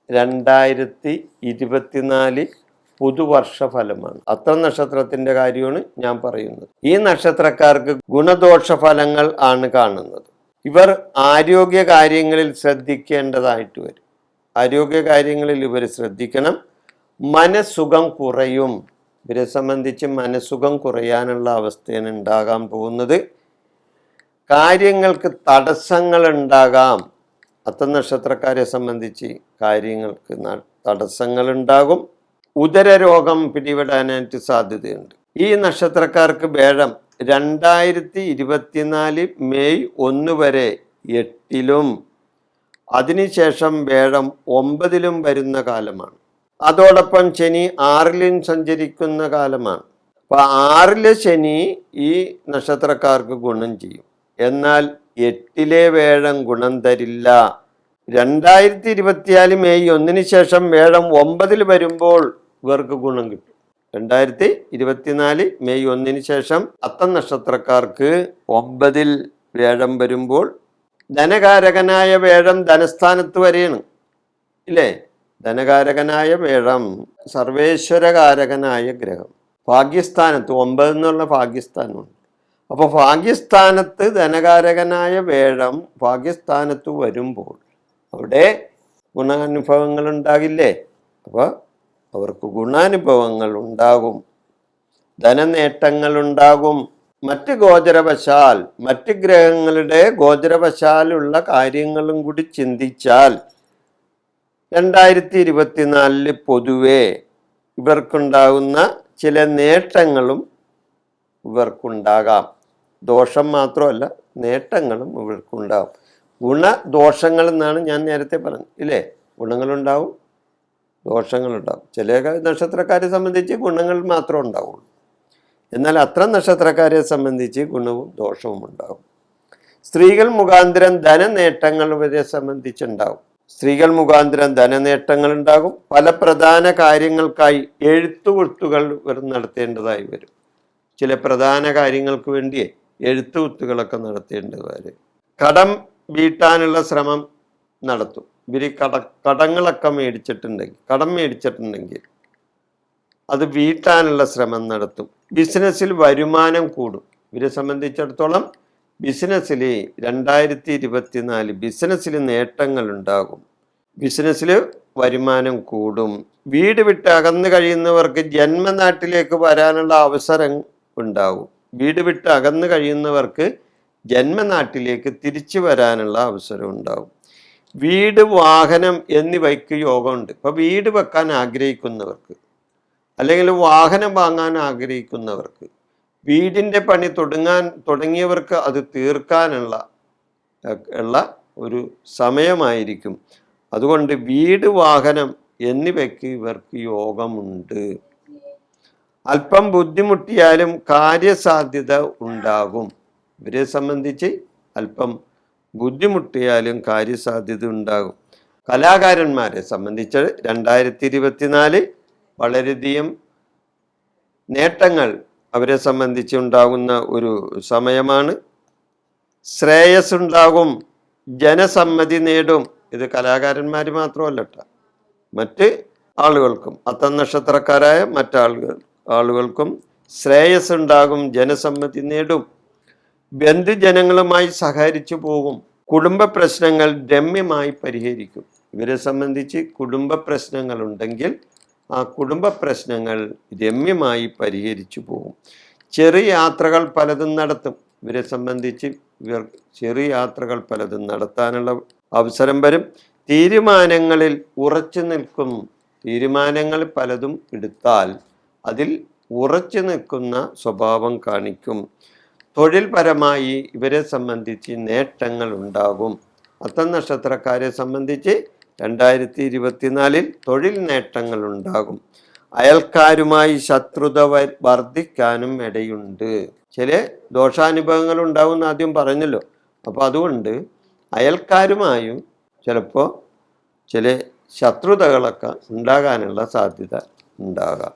2024 പുതുവർഷ ഫലമാണ്. അത്ര നക്ഷത്രത്തിന്റെ കാര്യമാണ് ഞാൻ പറയുന്നത്. ഈ നക്ഷത്രക്കാർക്ക് ഗുണദോഷ ഫലങ്ങൾ ആണ് കാണുന്നത്. ഇവർ ആരോഗ്യ കാര്യങ്ങളിൽ ശ്രദ്ധിക്കേണ്ടതായിട്ട് വരും. ആരോഗ്യ കാര്യങ്ങളിൽ ഇവർ ശ്രദ്ധിക്കണം. മനസ്സുഖം കുറയും. ഇവരെ സംബന്ധിച്ച് മനസ്സുഖം കുറയാനുള്ള അവസ്ഥയാണ് ഉണ്ടാകാൻ പോകുന്നത്. കാര്യങ്ങൾക്ക് തടസ്സങ്ങൾ ഉണ്ടാകാം. അത്തം നക്ഷത്രക്കാരെ സംബന്ധിച്ച് കാര്യങ്ങൾക്ക് തടസ്സങ്ങൾ ഉണ്ടാകും. ഉദരരോഗം പിടിപെടാനായിട്ട് സാധ്യതയുണ്ട്. ഈ നക്ഷത്രക്കാർക്ക് വേഴം 2024 മെയ് 1 വരെ 8-ലും അതിനുശേഷം വേഴം 9-ലും വരുന്ന കാലമാണ്. അതോടൊപ്പം ശനി 6-ലും സഞ്ചരിക്കുന്ന കാലമാണ്. അപ്പൊ 6-ലെ ശനി ഈ നക്ഷത്രക്കാർക്ക് ഗുണം ചെയ്യും. എന്നാൽ 8-ലെ വേഴം ഗുണം തരില്ല. 2024 മെയ് 1-ന് ശേഷം വേഴം 9-ൽ വരുമ്പോൾ ഇവർക്ക് ഗുണം കിട്ടും. 2024 മെയ് 1-ന് ശേഷം അത്തം നക്ഷത്രക്കാർക്ക് 9-ൽ വേഴം വരുമ്പോൾ ധനകാരകനായ വേഴം ധനസ്ഥാനത്ത് വരെയാണ് ഇല്ലേ? ധനകാരകനായ വേഴം സർവേശ്വരകാരകനായ ഗ്രഹം ഭാഗ്യസ്ഥാനത്ത് 9 എന്നുള്ള ഭാഗ്യസ്ഥാനമുണ്ട്. അപ്പോൾ ഭാഗ്യസ്ഥാനത്ത് ധനകാരകനായ വേഴം ഭാഗ്യസ്ഥാനത്ത് വരുമ്പോൾ അവിടെ ഗുണാനുഭവങ്ങൾ ഉണ്ടാകില്ലേ? അപ്പോൾ അവർക്ക് ഗുണാനുഭവങ്ങൾ ഉണ്ടാകും, ധനനേട്ടങ്ങൾ ഉണ്ടാകും. മറ്റ് ഗോചരവശാൽ, മറ്റ് ഗ്രഹങ്ങളുടെ ഗോചരവശാലുള്ള കാര്യങ്ങളും കൂടി ചിന്തിച്ചാൽ 2024 പൊതുവെ ഇവർക്കുണ്ടാകുന്ന ചില നേട്ടങ്ങളും ഇവർക്കുണ്ടാകാം. ദോഷം മാത്രമല്ല, നേട്ടങ്ങളും ഇവർക്കുണ്ടാകും. ഗുണദോഷങ്ങൾ എന്നാണ് ഞാൻ നേരത്തെ പറഞ്ഞത് ഇല്ലേ? ഗുണങ്ങളുണ്ടാവും, ദോഷങ്ങളുണ്ടാവും. ചില നക്ഷത്രക്കാരെ സംബന്ധിച്ച് ഗുണങ്ങൾ മാത്രമേ ഉണ്ടാവുള്ളൂ. എന്നാൽ അത്തരം നക്ഷത്രക്കാരെ സംബന്ധിച്ച് ഗുണവും ദോഷവും ഉണ്ടാകും. സ്ത്രീകൾ മുഖാന്തരം ധനനേട്ടങ്ങൾ ഇവരെ സംബന്ധിച്ചുണ്ടാകും. സ്ത്രീകൾ മുഖാന്തരം ധനനേട്ടങ്ങൾ ഉണ്ടാകും. പല പ്രധാന കാര്യങ്ങൾക്കായി എഴുത്തുകുത്തുകൾ ഇവർ നടത്തേണ്ടതായി വരും. ചില പ്രധാന കാര്യങ്ങൾക്ക് വേണ്ടി എഴുത്തുകുത്തുകളൊക്കെ നടത്തേണ്ടതായി. കടം വീട്ടാനുള്ള ശ്രമം നടത്തും. ഇവർ കടങ്ങളൊക്കെ കടം മേടിച്ചിട്ടുണ്ടെങ്കിൽ അത് വീട്ടാനുള്ള ശ്രമം നടത്തും. ബിസിനസ്സിൽ വരുമാനം കൂടും. ഇവരെ സംബന്ധിച്ചിടത്തോളം ബിസിനസ്സിൽ 2024 ബിസിനസ്സിൽ നേട്ടങ്ങൾ ഉണ്ടാകും. ബിസിനസ്സിൽ വരുമാനം കൂടും. വീട് വിട്ട് അകന്നു കഴിയുന്നവർക്ക് ജന്മനാട്ടിലേക്ക് വരാനുള്ള അവസരം ഉണ്ടാകും. വീട് വിട്ട് അകന്നു കഴിയുന്നവർക്ക് ജന്മനാട്ടിലേക്ക് തിരിച്ചു വരാനുള്ള അവസരം ഉണ്ടാകും. വീട്, വാഹനം എന്നിവയ്ക്ക് യോഗമുണ്ട്. ഇപ്പൊ വീട് വെക്കാൻ ആഗ്രഹിക്കുന്നവർക്ക് അല്ലെങ്കിൽ വാഹനം വാങ്ങാൻ ആഗ്രഹിക്കുന്നവർക്ക്, വീടിൻ്റെ പണി തുടങ്ങിയവർക്ക് അത് തീർക്കാനുള്ള ഒരു സമയമായിരിക്കും. അതുകൊണ്ട് വീട്, വാഹനം എന്നിവയ്ക്ക് ഇവർക്ക് യോഗമുണ്ട്. അല്പം ബുദ്ധിമുട്ടിയാലും കാര്യസാധ്യത ഉണ്ടാകും. ഇവരെ സംബന്ധിച്ച് അല്പം ബുദ്ധിമുട്ടിയാലും കാര്യസാധ്യത ഉണ്ടാകും. കലാകാരന്മാരെ സംബന്ധിച്ച് 2024 വളരെയധികം നേട്ടങ്ങൾ അവരെ സംബന്ധിച്ച് ഉണ്ടാകുന്ന ഒരു സമയമാണ്. ശ്രേയസ് ഉണ്ടാകും, ജനസമ്മതി നേടും. ഇത് കലാകാരന്മാർ മാത്രമല്ല കേട്ടോ, മറ്റ് ആളുകൾക്കും അത്തം നക്ഷത്രക്കാരായ ആളുകൾക്കും ശ്രേയസ് ഉണ്ടാകും, ജനസമ്മതി നേടും. ബന്ധുജനങ്ങളുമായി സഹകരിച്ചു പോകും. കുടുംബ പ്രശ്നങ്ങൾ രമ്യമായി പരിഹരിക്കും. ഇവരെ സംബന്ധിച്ച് കുടുംബ പ്രശ്നങ്ങൾ ഉണ്ടെങ്കിൽ ആ കുടുംബ പ്രശ്നങ്ങൾ രമ്യമായി പരിഹരിച്ചു പോകും. ചെറിയ യാത്രകൾ പലതും നടത്തും. ഇവരെ സംബന്ധിച്ച് ചെറിയ യാത്രകൾ പലതും നടത്താനുള്ള അവസരം വരും. തീരുമാനങ്ങളിൽ ഉറച്ചു നിൽക്കും. തീരുമാനങ്ങൾ പലതും എടുത്താൽ അതിൽ ഉറച്ചു നിൽക്കുന്ന സ്വഭാവം കാണിക്കും. തൊഴിൽപരമായി ഇവരെ സംബന്ധിച്ച് നേട്ടങ്ങൾ ഉണ്ടാകും. അത്തം നക്ഷത്രക്കാരെ സംബന്ധിച്ച് 2024 തൊഴിൽ നേട്ടങ്ങൾ ഉണ്ടാകും. അയൽക്കാരുമായി ശത്രുത വർദ്ധിക്കാനും ഇടയുണ്ട്. ചില ദോഷാനുഭവങ്ങൾ ഉണ്ടാവും ആദ്യം പറഞ്ഞല്ലോ. അപ്പോൾ അതുകൊണ്ട് അയൽക്കാരുമായും ചിലപ്പോൾ ചില ശത്രുതകളൊക്കെ ഉണ്ടാകാനുള്ള സാധ്യത ഉണ്ടാകാം.